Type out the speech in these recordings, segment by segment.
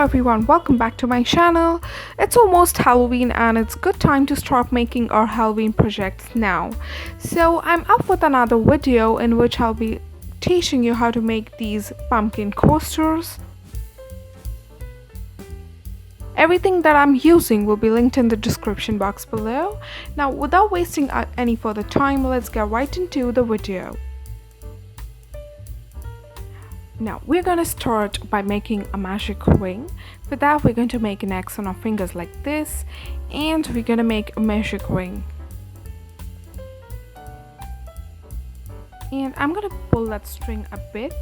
everyone, welcome back to my channel. It's almost Halloween and it's good time to start making our Halloween projects now. So I'm up with another video in which I'll be teaching you how to make these pumpkin coasters. Everything that I'm using will be linked in the description box below. Now without wasting any further time, let's get right into the video. Now we're gonna start by making a magic ring. For that we're going to make an X on our fingers like this, and we're gonna make a magic ring. And I'm gonna pull that string a bit.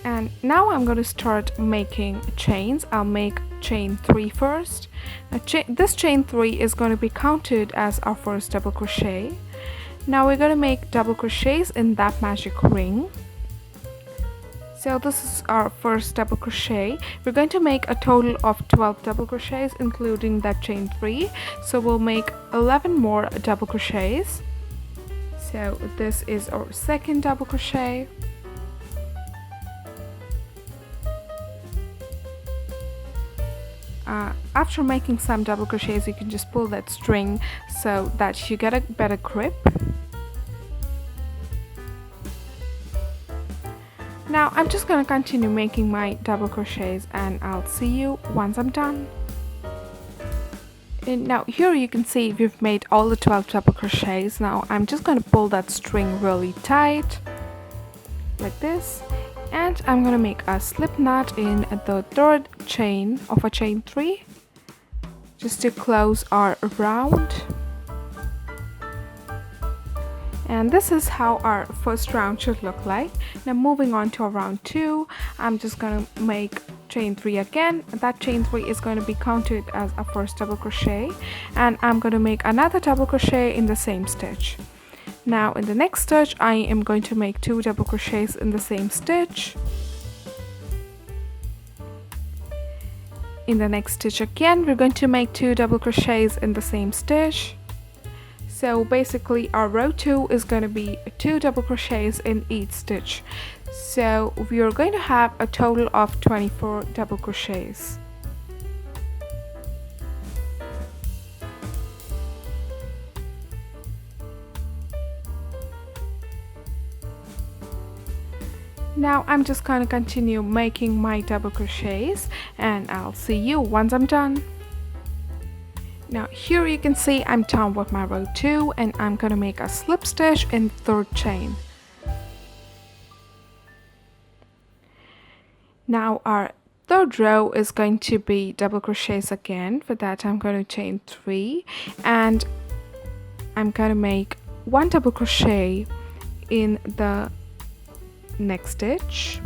And now I'm going to start making chains. I'll make chain 3 first. Now this chain 3 is going to be counted as our first double crochet. Now we're going to make double crochets in that magic ring. So this is our first double crochet. We're going to make a total of 12 double crochets including that chain 3. So we'll make 11 more double crochets. So this is our second double crochet. After making some double crochets, you can just pull that string so that you get a better grip. Now I'm just going to continue making my double crochets and I'll see you once I'm done. And now here you can see we've made all the 12 double crochets. Now I'm just going to pull that string really tight like this. And I'm going to make a slip knot in the third chain of a chain 3 just to close our round. And this is how our first round should look like. Now moving on to round 2, I'm just going to make chain 3 again. That chain 3 is going to be counted as a first double crochet, and I'm going to make another double crochet in the same stitch. Now in the next stitch I am going to make 2 double crochets in the same stitch. In the next stitch again we're going to make 2 double crochets in the same stitch. So basically our row 2 is going to be 2 double crochets in each stitch. So we are going to have a total of 24 double crochets. Now I'm just going to continue making my double crochets and I'll see you once I'm done. Now here you can see I'm done with my row 2 and I'm going to make a slip stitch in third chain. Now our third row is going to be double crochets again. For that I'm going to chain 3 and I'm going to make 1 double crochet in the next stitch.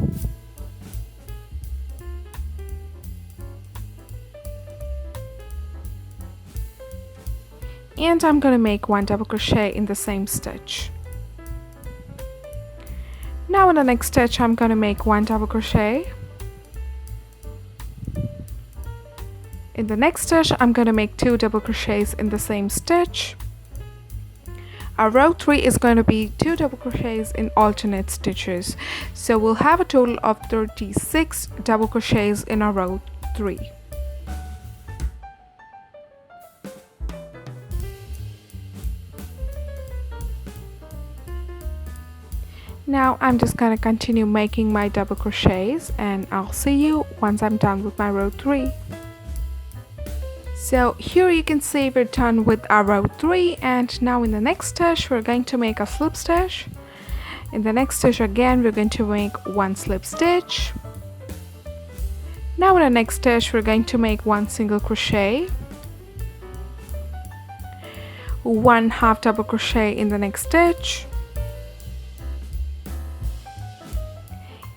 And I'm going to make 1 double crochet in the same stitch. Now in the next stitch I'm going to make 1 double crochet. In the next stitch I'm going to make 2 double crochets in the same stitch. Our row 3 is going to be 2 double crochets in alternate stitches. So we'll have a total of 36 double crochets in our row 3. Now I'm just going to continue making my double crochets and I'll see you once I'm done with my row 3. So here you can see we're done with our row 3, and now in the next stitch we're going to make a slip stitch. In the next stitch again we're going to make 1 slip stitch. Now in the next stitch we're going to make 1 single crochet, 1 half double crochet in the next stitch.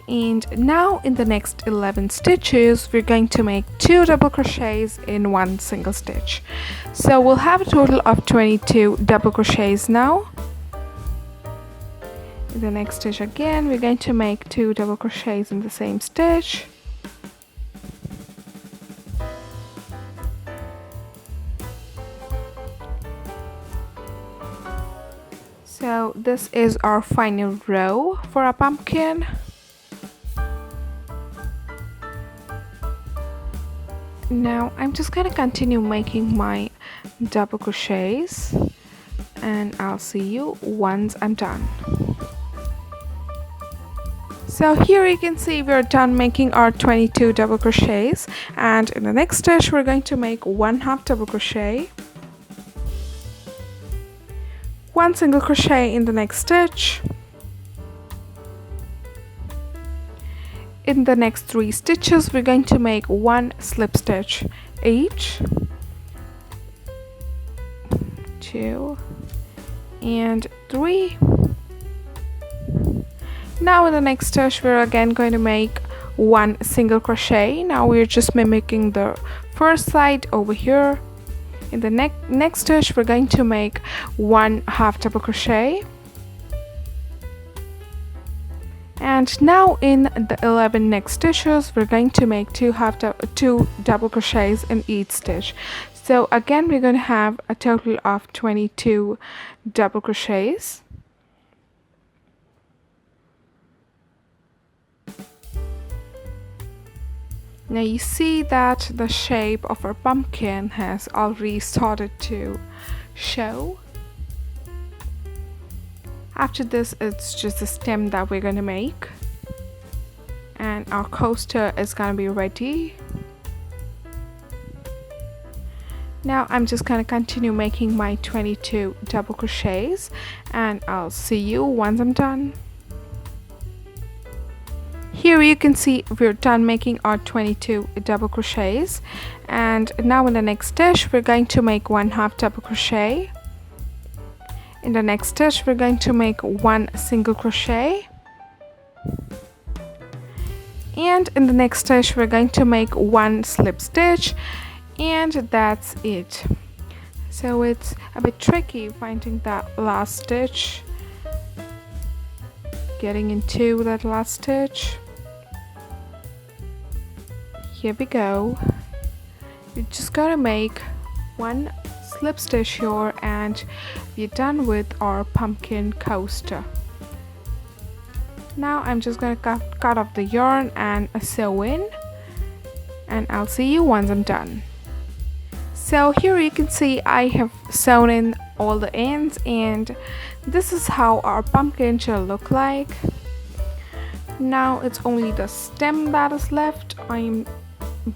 And now in the next 11 stitches we're going to make 2 double crochets in 1 single stitch. So we'll have a total of 22 double crochets now. In the next stitch again we're going to make 2 double crochets in the same stitch. So this is our final row for a pumpkin. Now I'm just gonna continue making my double crochets, and I'll see you once I'm done. So here you can see we're done making our 22 double crochets, and in the next stitch we're going to make 1/2 double crochet, 1 single crochet in the next stitch. In the next 3 stitches we're going to make 1 slip stitch each, 2 and 3. Now in the next stitch we're again going to make 1 single crochet. Now we're just mimicking the first side over here. In the next stitch we're going to make 1/2 double crochet, and now in the 11 next stitches we're going to make 2 double crochets in each stitch. So again we're going to have a total of 22 double crochets. Now you see that the shape of our pumpkin has already started to show. After this, it's just the stem that we're going to make, and our coaster is going to be ready. Now I'm just going to continue making my 22 double crochets, and I'll see you once I'm done. Here you can see we're done making our 22 double crochets, and now in the next stitch we're going to make 1/2 double crochet. In the next stitch we're going to make 1 single crochet, and in the next stitch we're going to make 1 slip stitch, and that's it. So it's a bit tricky finding that last stitch, getting into that last stitch. Here we go. We just gotta make 1 slip stitch here, and we're done with our pumpkin coaster. Now I'm just gonna cut off the yarn and sew in, and I'll see you once I'm done. So here you can see I have sewn in all the ends, and this is how our pumpkin shall look like. Now it's only the stem that is left. I'm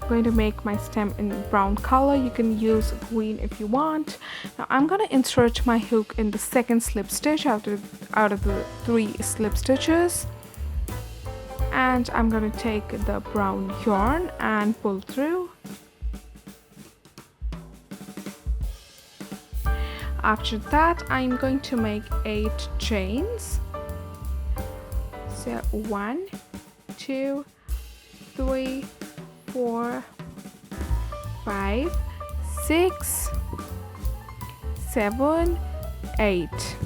going to make my stem in brown color. You can use green if you want. Now I'm going to insert my hook in the second slip stitch out of the 3 slip stitches, and I'm going to take the brown yarn and pull through. After that I'm going to make 8 chains. So 1, 2, 3, 4, 5, 6, 7, 8,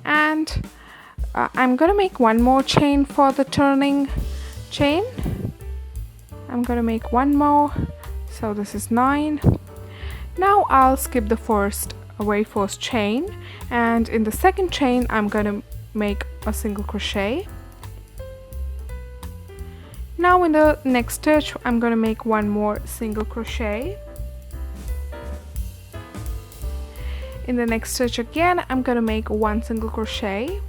and I'm gonna make 1 more chain for the turning chain. I'm gonna make 1 more, so this is 9. Now I'll skip the very first chain, and in the second chain I'm gonna make a single crochet. Now in the next stitch I'm going to make 1 more single crochet. In the next stitch again I'm going to make 1 single crochet,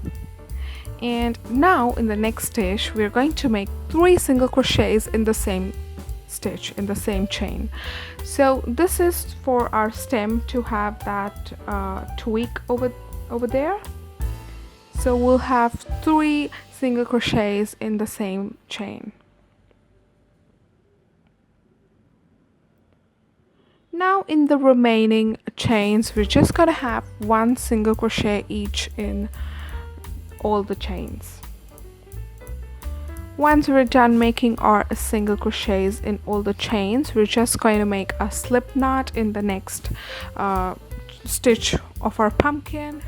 and now in the next stitch we're going to make 3 single crochets in the same stitch, in the same chain. So this is for our stem to have that tweak over there. So we'll have 3 single crochets in the same chain. Now in the remaining chains we're just gonna have 1 single crochet each in all the chains. Once we're done making our single crochets in all the chains, we're just going to make a slip knot in the next stitch of our pumpkin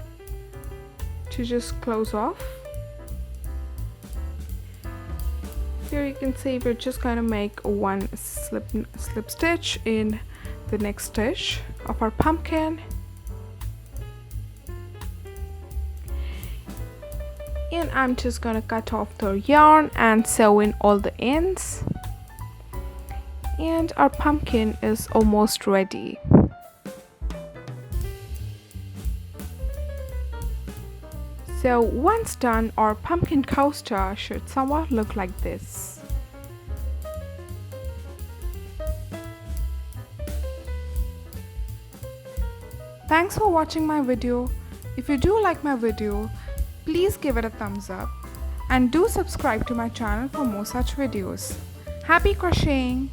to just close off. Here you can see we're just going to make 1 slip stitch in the next stitch of our pumpkin, and I'm just gonna cut off the yarn and sew in all the ends. And our pumpkin is almost ready. So once done, our pumpkin coaster should somewhat look like this. Thanks for watching my video. If you do like my video, please give it a thumbs up and do subscribe to my channel for more such videos. Happy crocheting!